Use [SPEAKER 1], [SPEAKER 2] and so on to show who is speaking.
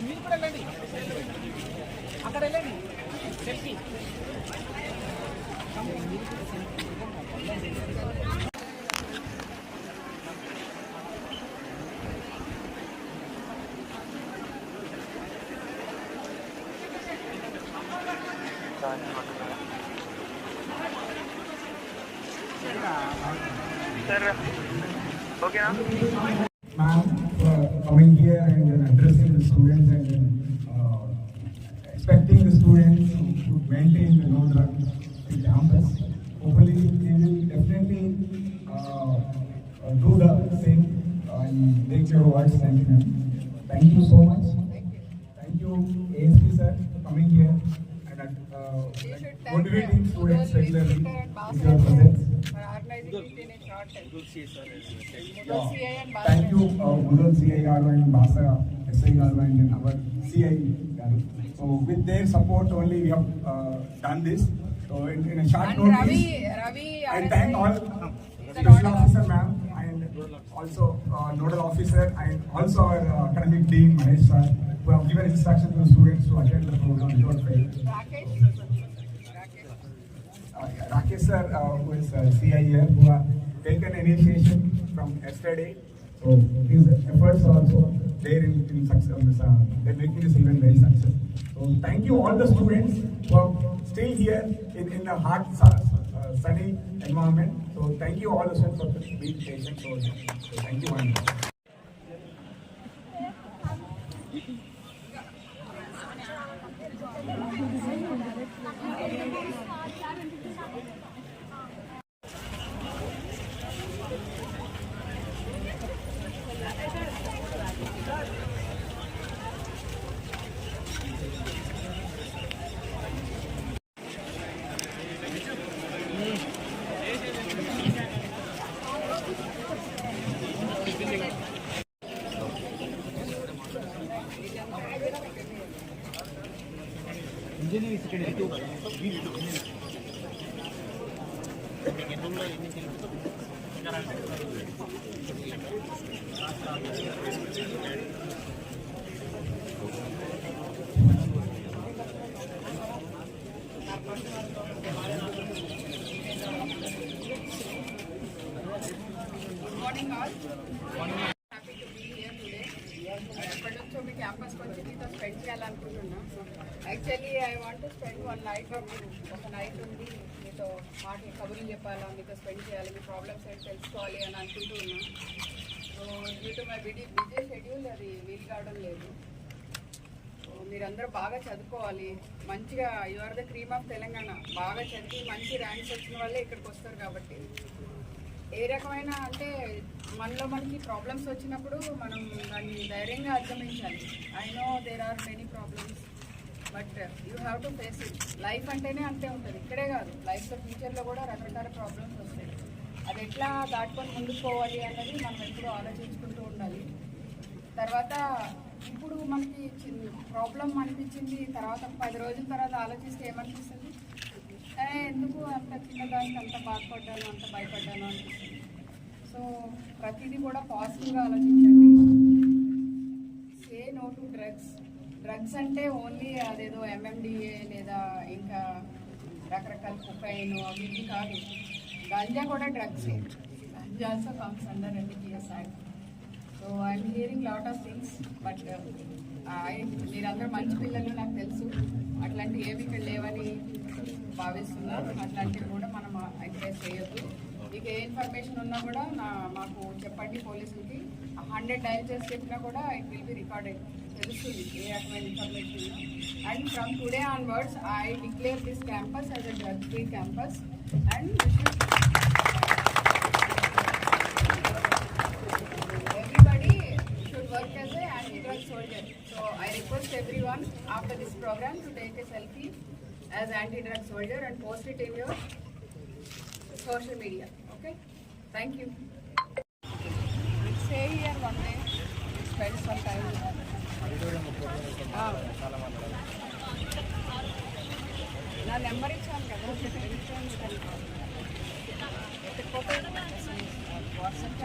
[SPEAKER 1] మీరు కూడా వెళ్ళండి, అక్కడ వెళ్ళండి selfie.
[SPEAKER 2] Okay now?
[SPEAKER 3] Ma'am, for coming here and addressing the students and expecting the students to maintain the no drug in campus. Hopefully, they will definitely do the same and take your words. Thank you, ma'am. Thank you so much. Thank you, ASP sir, for coming here and motivating students regularly with your presence. Thank you, Udal CI Garu and Basa SI Garu and our CI Garu. So with their support only we have done this. So in a short notice, I thank all special officer ma'am and also nodal officer and also our academic dean Mahesh sir who have given instruction to the students to attend the program without fail. Rakesh sir, who is CI here, who have taken initiation from yesterday. So his efforts also there in success. They're making this event very successful. So thank you all the students who are still here in a hot sunny environment. So thank you all the students for being patient. So thank you one more.
[SPEAKER 4] Morning all. Happy to be here today. ఎప్పటినుంచో మీ క్యాంపస్కి వచ్చి మీతో spend చేయాలనుకుంటున్నా. Actually I want to spend one night ఒక night ఉండి మీతో మాటలు కబుర్లు చెప్పాలా, మీతో స్పెండ్ చేయాలి, మీ ప్రాబ్లమ్స్ ఏంటి తెలుసుకోవాలి అని అనుకుంటున్నా. So due to my busy schedule అది వీలు కావడం లేదు. సో మీరందరూ బాగా చదువుకోవాలి, మంచిగా you are the cream of Telangana. బాగా చదివి మంచి ర్యాంక్స్ వచ్చిన వాళ్ళే ఇక్కడికి వస్తారు. కాబట్టి ఏ రకమైన అంటే మనలో మనకి ప్రాబ్లమ్స్ వచ్చినప్పుడు మనం దాన్ని ధైర్యంగా అధిగమించాలి. I know there are many problems but you have to face it. Life అంటేనే అంతే ఉంటుంది. ఇక్కడే కాదు, లైఫ్లో ఫ్యూచర్లో కూడా రకరకాల ప్రాబ్లమ్స్ వస్తాయి. అది ఎట్లా దాటుకొని ముందుకు పోవాలి అన్నది మనం ఎప్పుడూ ఆలోచించుకుంటూ ఉండాలి. తర్వాత ఇప్పుడు మనకి ప్రాబ్లం అనిపించింది, తర్వాత 10 రోజుల తర్వాత ఆలోచిస్తే ఏమనిపిస్తుంది? ఎందుకు అంత చిన్నదానికి అంత బాధపడ్డాను, అంత భయపడ్డాను అనిపిస్తుంది. సో ప్రతిదీ కూడా పాజిటివ్గా ఆలోచించండి. Say no to drugs. Drugs అంటే ఓన్లీ అదేదో ఎంఎండిఏ లేదా ఇంకా రకరకాల కొకైన్ అవి కాదు. గంజా కూడా డ్రగ్సే. Ganja also comes under NDPS act. So I'm hearing lot of things but మీరందరూ మంచి పిల్లలు నాకు తెలుసు. అట్లాంటివి ఏమి ఇక్కడ లేవని భావిస్తున్నారు. అట్లాంటివి కూడా మనం ఎంకరేజ్ చేయొద్దు. మీకు ఏ ఇన్ఫర్మేషన్ ఉన్నా కూడా మాకు చెప్పండి పోలీసులకి. 100 డైల్ చేసి చెప్పినా కూడా ఇట్ విల్ బి రికార్డెడ్. తెలుస్తుంది ఏ రకమైన ఇన్ఫర్మేషన్ ఉన్నా. And from today onwards I declare this campus as a drug free campus and everybody should work as a anti-drug soldier. So I request everyone after this program to take a selfie as anti-drug soldier and post it in your social media. Okay? Thank you. Stay here one day. Spend some time with us. నా number ఇచ్చాను కదా, WhatsApp